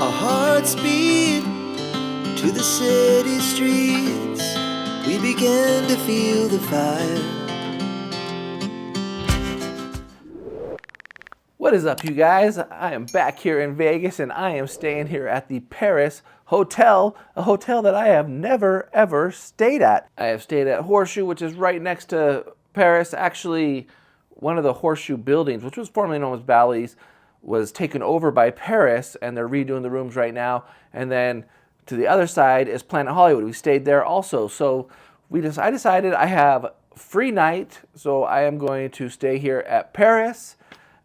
Our hearts beat to the city streets. We began to feel the fire. What is up, you guys? I am back here in Vegas, and I am staying here at the Paris Hotel, a hotel that I have never, ever stayed at. I have stayed at Horseshoe, which is right next to Paris. Actually, one of the Horseshoe buildings, which was formerly known as Bally's, was taken over by Paris, and they're redoing the rooms right now. And then to the other side is Planet Hollywood. We stayed there also. So I decided I have free night, so I am going to stay here at Paris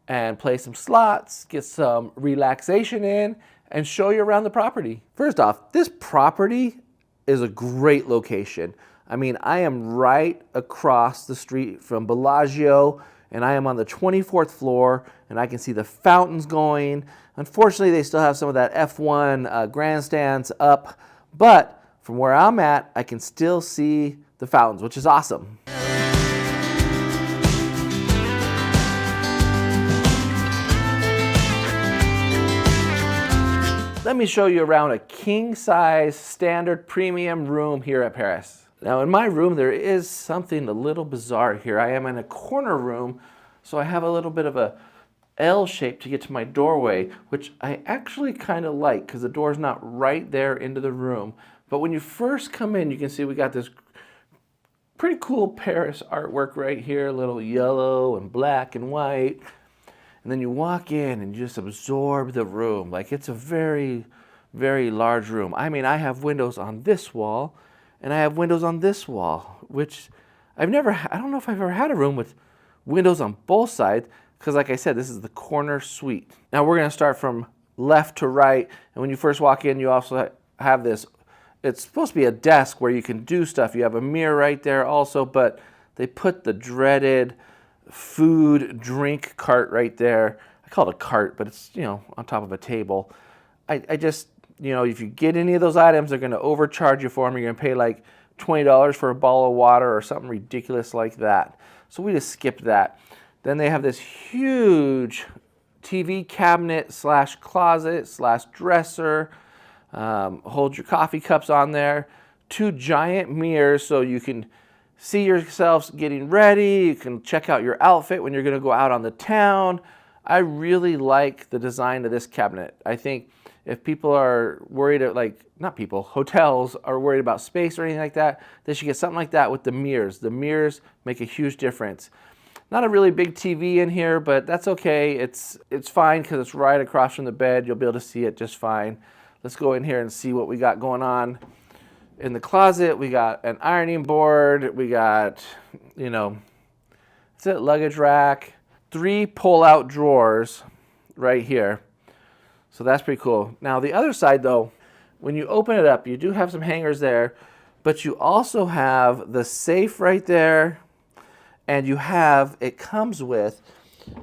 and play some slots, get some relaxation in, and show you around the property. First off, this property is a great location. I mean, I am right across the street from Bellagio, and I am on the 24th floor, and I can see the fountains going. Unfortunately, they still have some of that F1 grandstands up, but from where I'm at, I can still see the fountains, which is awesome. Let me show you around a king-size standard premium room here at Paris. Now in my room there is something a little bizarre here. I am in a corner room, so I have a little bit of a L shape to get to my doorway, which I actually kind of like because the door's not right there into the room. But when you first come in, you can see we got this pretty cool Paris artwork right here, a little yellow and black and white. And then you walk in and you just absorb the room. Like, it's a very, very large room. I mean, I have windows on this wall and I have windows on this wall, which I don't know if I've ever had a room with windows on both sides, because like I said, this is the corner suite. Now we're gonna start from left to right. And when you first walk in, you also have this, it's supposed to be a desk where you can do stuff. You have a mirror right there also, but they put the dreaded food drink cart right there. I call it a cart, but it's, you know, on top of a table. I just, you know, if you get any of those items, they're going to overcharge you for them. You're going to pay like $20 for a bottle of water or something ridiculous like that. So we just skipped that. Then they have this huge TV cabinet slash closet slash dresser. Hold your coffee cups on there. 2 giant mirrors so you can see yourselves getting ready. You can check out your outfit when you're going to go out on the town. I really like the design of this cabinet. I think if people are worried, hotels are worried about space or anything like that, they should get something like that with the mirrors. The mirrors make a huge difference. Not a really big TV in here, but that's okay. It's fine because it's right across from the bed. You'll be able to see it just fine. Let's go in here and see what we got going on. In the closet, we got an ironing board. We got, you know, that's it, luggage rack. 3 pull-out drawers right here. So that's pretty cool. Now the other side though, when you open it up, you do have some hangers there, but you also have the safe right there, and it comes with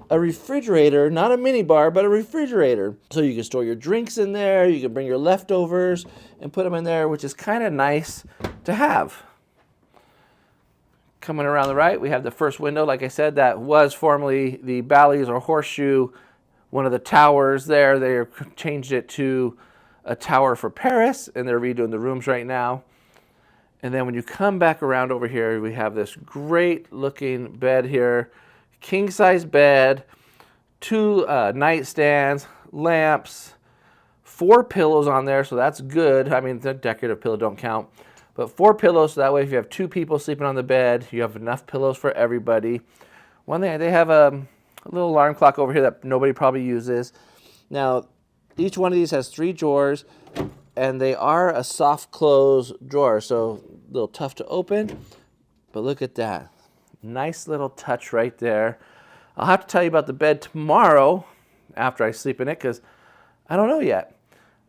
a refrigerator, not a mini bar, but a refrigerator. So you can store your drinks in there, you can bring your leftovers and put them in there, which is kind of nice to have. Coming around the right, we have the first window. Like I said, that was formerly the Bally's or Horseshoe, one of the towers there. They changed it to a tower for Paris, and they're redoing the rooms right now. And then when you come back around over here, we have this great looking bed here. King size bed, 2 nightstands, lamps, 4 pillows on there, so that's good. I mean, the decorative pillow don't count, but 4 pillows, so that way if you have 2 people sleeping on the bed, you have enough pillows for everybody. One thing, they have a little alarm clock over here that nobody probably uses. Now, each one of these has 3 drawers, and they are a soft close drawer, so a little tough to open, but look at that. Nice little touch right there. I'll have to tell you about the bed tomorrow after I sleep in it, because I don't know yet.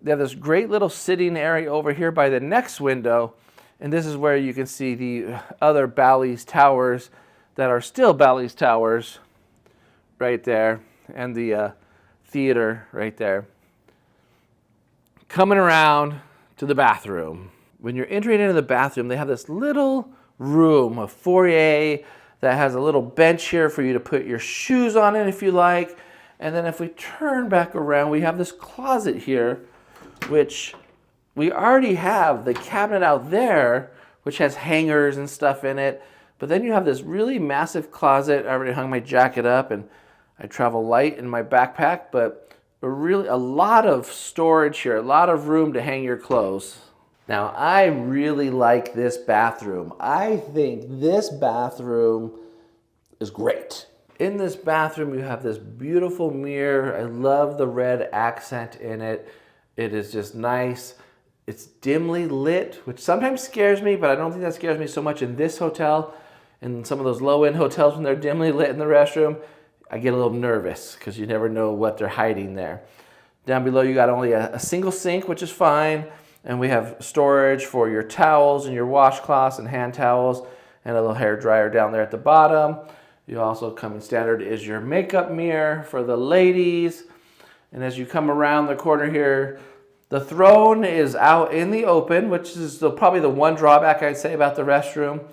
They have this great little sitting area over here by the next window, and this is where you can see the other Bally's towers that are still Bally's towers right there, and the theater right there. Coming around to the bathroom. When you're entering into the bathroom, they have this little room, a foyer that has a little bench here for you to put your shoes on it if you like. And then if we turn back around, we have this closet here which we already have the cabinet out there, which has hangers and stuff in it. But then you have this really massive closet. I already hung my jacket up, and I travel light in my backpack, but a lot of storage here, a lot of room to hang your clothes. Now, I really like this bathroom. I think this bathroom is great. In this bathroom, you have this beautiful mirror. I love the red accent in it. It is just nice. It's dimly lit, which sometimes scares me, but I don't think that scares me so much in this hotel. In some of those low-end hotels, when they're dimly lit in the restroom, I get a little nervous because you never know what they're hiding there. Down below, you got only a single sink, which is fine. And we have storage for your towels and your washcloths and hand towels, and a little hair dryer down there at the bottom. You also come in standard is your makeup mirror for the ladies. And as you come around the corner here, the throne is out in the open, which is probably the one drawback I'd say about the restroom.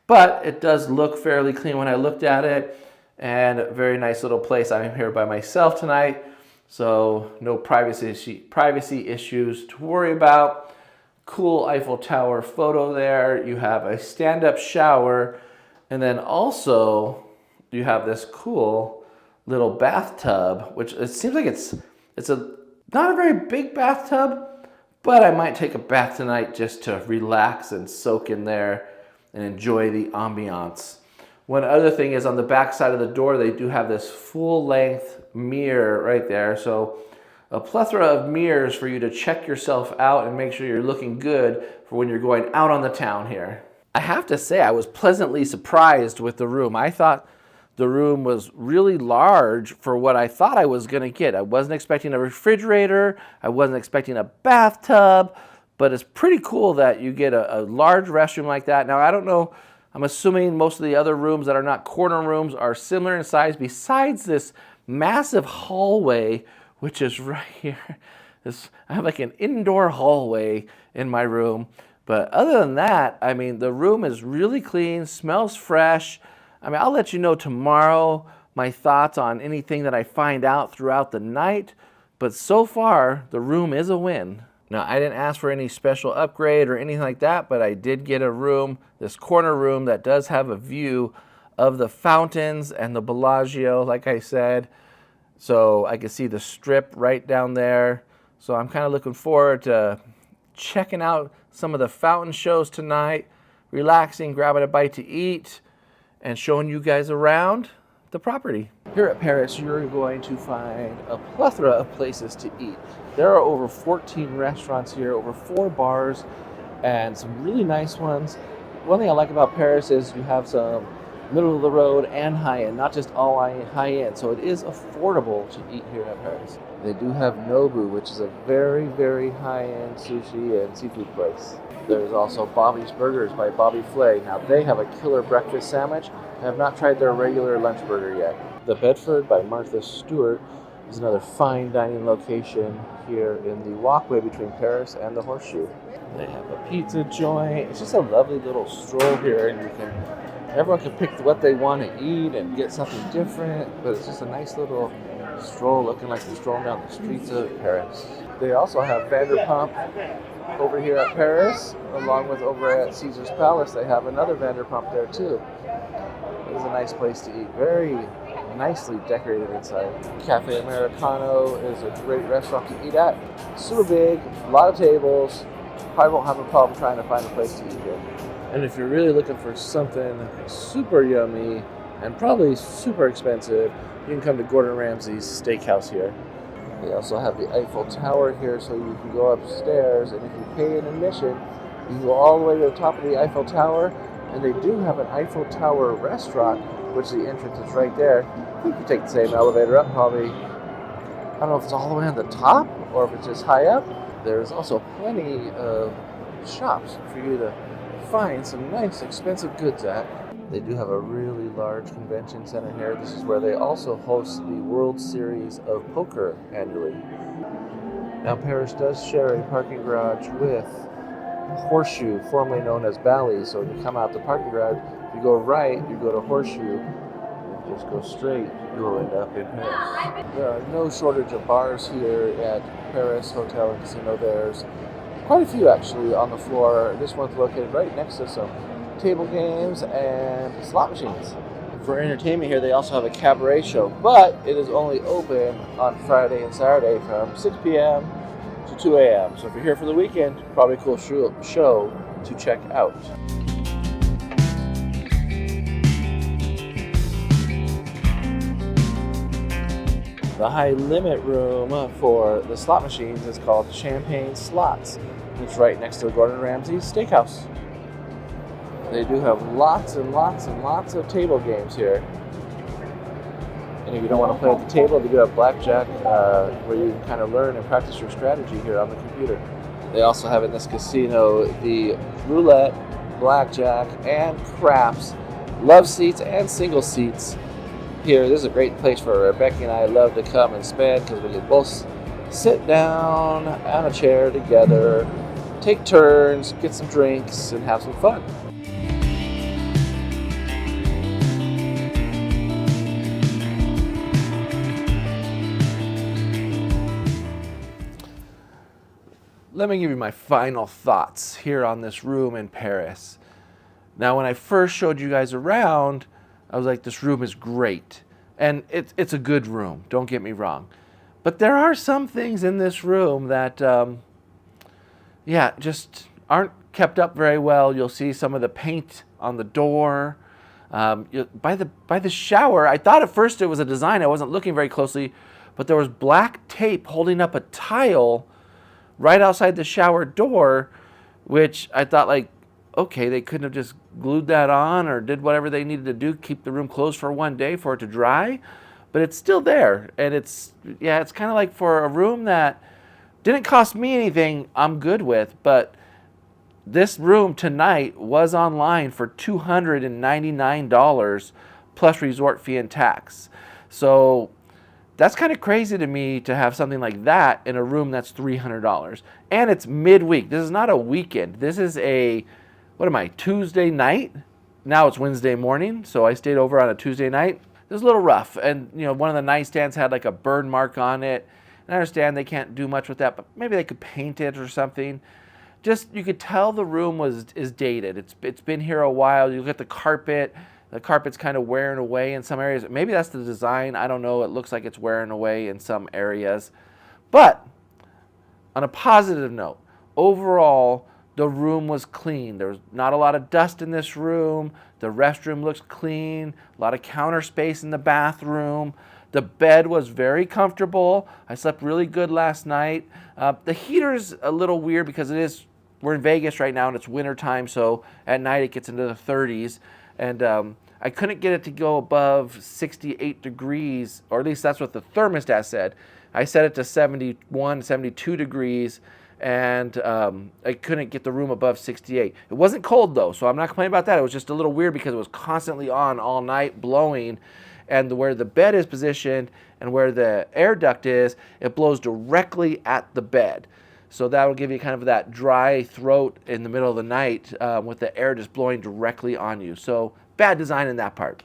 But it does look fairly clean when I looked at it. And a very nice little place. I'm here by myself tonight, so no privacy issues to worry about. Cool Eiffel Tower photo there. You have a stand-up shower, and then also you have this cool little bathtub, which it seems like it's not a very big bathtub, but I might take a bath tonight just to relax and soak in there and enjoy the ambiance. One other thing is on the back side of the door, they do have this full-length mirror right there. So a plethora of mirrors for you to check yourself out and make sure you're looking good for when you're going out on the town here. I have to say I was pleasantly surprised with the room. I thought the room was really large for what I thought I was going to get. I wasn't expecting a refrigerator. I wasn't expecting a bathtub. But it's pretty cool that you get a large restroom like that. Now, I don't know. I'm assuming most of the other rooms that are not corner rooms are similar in size, besides this massive hallway, which is right here. I have like an indoor hallway in my room. But other than that, I mean, the room is really clean, smells fresh. I mean, I'll let you know tomorrow my thoughts on anything that I find out throughout the night. But so far, the room is a win. Now, I didn't ask for any special upgrade or anything like that, but I did get a room, this corner room that does have a view of the fountains and the Bellagio, like I said. So I can see the strip right down there. So I'm kind of looking forward to checking out some of the fountain shows tonight, relaxing, grabbing a bite to eat, and showing you guys around the property. Here at Paris, you're going to find a plethora of places to eat. There are over 14 restaurants here, over 4 bars, and some really nice ones. One thing I like about Paris is you have some middle of the road and high-end, not just all high-end, so it is affordable to eat here at Paris. They do have Nobu, which is a very, very high-end sushi and seafood place. There's also Bobby's Burgers by Bobby Flay. Now, they have a killer breakfast sandwich. I have not tried their regular lunch burger yet. The Bedford by Martha Stewart is another fine dining location here in the walkway between Paris and the Horseshoe. They have a pizza joint. It's just a lovely little stroll here, and everyone can pick what they want to eat and get something different, but it's just a nice little stroll looking like you're strolling down the streets of Paris. They also have Vanderpump over here at Paris, along with over at Caesar's Palace. They have another Vanderpump there too. It is a nice place to eat. Very nicely decorated inside. Cafe Americano is a great restaurant to eat at. Super big, a lot of tables. Probably won't have a problem trying to find a place to eat here. And if you're really looking for something super yummy and probably super expensive, you can come to Gordon Ramsay's Steakhouse here. They also have the Eiffel Tower here, so you can go upstairs, and if you pay an admission, you can go all the way to the top of the Eiffel Tower, and they do have an Eiffel Tower restaurant, which the entrance is right there. You can take the same elevator up, probably, I don't know if it's all the way on the top, or if it's just high up. There's also plenty of shops for you to find some nice, expensive goods at. They do have a really large convention center here. This is where they also host the World Series of Poker annually. Now, Paris does share a parking garage with Horseshoe, formerly known as Bally's. So when you come out the parking garage, if you go right, you go to Horseshoe. just go straight, you'll end up in Paris. There are no shortage of bars here at Paris Hotel and Casino. There's quite a few actually on the floor. This one's located right next to some table games and slot machines. For entertainment here, they also have a cabaret show, but it is only open on Friday and Saturday from 6 p.m. to 2 a.m. So if you're here for the weekend, probably a cool show to check out. The high limit room for the slot machines is called Champagne Slots. It's right next to Gordon Ramsay's Steakhouse. They do have lots and lots and lots of table games here. And if you don't want to play at the table, they do have blackjack where you can kind of learn and practice your strategy here on the computer. They also have in this casino the roulette, blackjack, and craps, love seats and single seats. Here, this is a great place for Rebecca and I love to come and spend because we can both sit down on a chair together, take turns, get some drinks, and have some fun. Let me give you my final thoughts here on this room in Paris. Now, when I first showed you guys around, I was like, this room is great. And it's a good room, don't get me wrong. But there are some things in this room that, just aren't kept up very well. You'll see some of the paint on the door. By the shower, I thought at first it was a design. I wasn't looking very closely, but there was black tape holding up a tile right outside the shower door, which I thought, like, okay, they couldn't have just glued that on or did whatever they needed to do, keep the room closed for one day for it to dry, but it's still there. And it's kind of like for a room that didn't cost me anything, I'm good with, but this room tonight was online for $299 plus resort fee and tax. So that's kind of crazy to me to have something like that in a room that's $300. And it's midweek. This is not a weekend. This is Tuesday night? Now it's Wednesday morning, so I stayed over on a Tuesday night. It was a little rough, and one of the nightstands had like a burn mark on it. And I understand they can't do much with that, but maybe they could paint it or something. Just, you could tell the room is dated. It's been here a while. You look at the carpet. The carpet's kind of wearing away in some areas. Maybe that's the design. I don't know. It looks like it's wearing away in some areas. But on a positive note, overall, the room was clean. There was not a lot of dust in this room. The restroom looks clean. A lot of counter space in the bathroom. The bed was very comfortable. I slept really good last night. The heater's a little weird because we're in Vegas right now and it's winter time, so at night it gets into the 30s. And I couldn't get it to go above 68 degrees, or at least that's what the thermostat said. I set it to 71, 72 degrees, and I couldn't get the room above 68. It wasn't cold though, so I'm not complaining about that. It was just a little weird because it was constantly on all night, blowing, and where the bed is positioned and where the air duct is, it blows directly at the bed. So that will give you kind of that dry throat in the middle of the night with the air just blowing directly on you. So bad design in that part.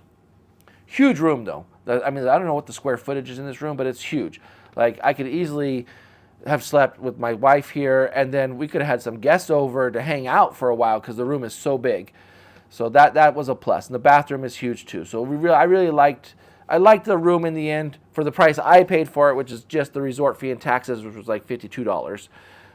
Huge room though. I mean, I don't know what the square footage is in this room, but it's huge. Like, I could easily have slept with my wife here, and then we could have had some guests over to hang out for a while because the room is so big. So that was a plus. And the bathroom is huge too. So I liked the room in the end for the price I paid for it, which is just the resort fee and taxes, which was like $52.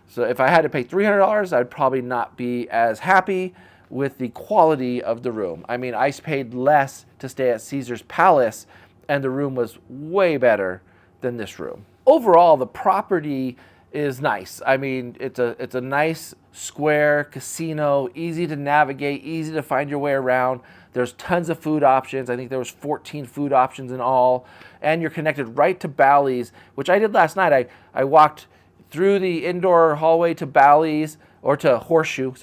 So if I had to pay $300, I'd probably not be as happy with the quality of the room. I mean, I paid less to stay at Caesar's Palace, and the room was way better than this room. Overall, the property is nice. I mean, it's a nice square casino, easy to navigate, easy to find your way around. There's tons of food options. I think there was 14 food options in all, and you're connected right to Bally's, which I did last night. I walked through the indoor hallway to Bally's, or to Horseshoe,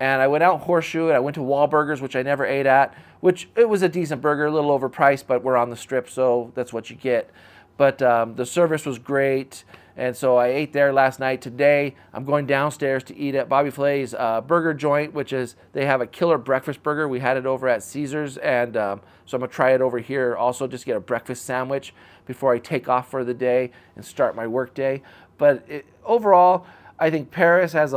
and I went out Horseshoe, and I went to Wahlburgers, which I never ate at, which it was a decent burger, a little overpriced, but we're on the strip, so that's what you get. but the service was great. And so I ate there last night. Today, I'm going downstairs to eat at Bobby Flay's burger joint, which is, they have a killer breakfast burger. We had it over at Caesars, and so I'm gonna try it over here also, just get a breakfast sandwich before I take off for the day and start my work day. But overall, I think Paris has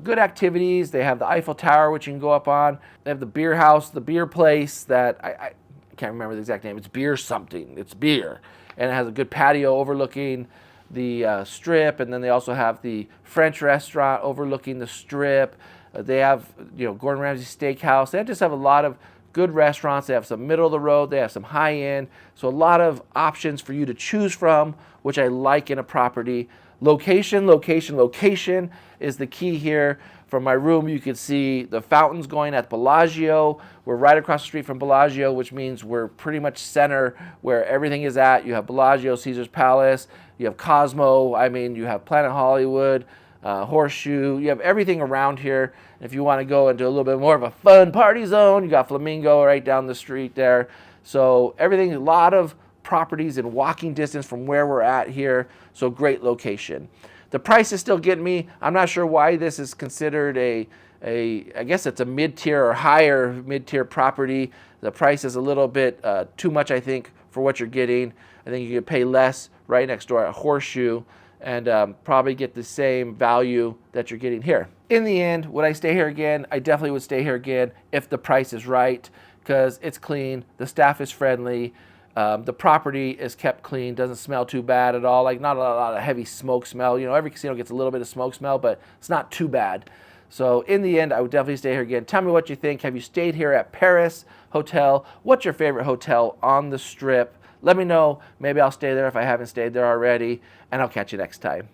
good activities. They have the Eiffel Tower, which you can go up on. They have the beer house, the beer place that I can't remember the exact name. It's beer something. It's beer. And it has a good patio overlooking the strip, and then they also have the French restaurant overlooking the strip. They have, Gordon Ramsay Steakhouse. They just have a lot of good restaurants. They have some middle of the road. They have some high end. So a lot of options for you to choose from, which I like in a property. Location, location, location is the key here. From my room, you can see the fountains going at Bellagio. We're right across the street from Bellagio, which means we're pretty much center where everything is at. You have Bellagio, Caesar's Palace, you have Cosmo, you have Planet Hollywood, Horseshoe. You have everything around here. If you want to go into a little bit more of a fun party zone, you got Flamingo right down the street there. So everything, a lot of properties in walking distance from where we're at here. So great location. The price is still getting me. I'm not sure why this is considered I guess it's a mid-tier or higher mid-tier property. The price is a little bit too much, I think, for what you're getting. I think you could pay less right next door at Horseshoe and probably get the same value that you're getting here. In the end, would I stay here again? I definitely would stay here again if the price is right, because it's clean, the staff is friendly, the property is kept clean, doesn't smell too bad at all. Like, not a lot of heavy smoke smell. Every casino gets a little bit of smoke smell, but it's not too bad. So in the end, I would definitely stay here again. Tell me what you think. Have you stayed here at Paris Hotel? What's your favorite hotel on the Strip? Let me know. Maybe I'll stay there if I haven't stayed there already, and I'll catch you next time.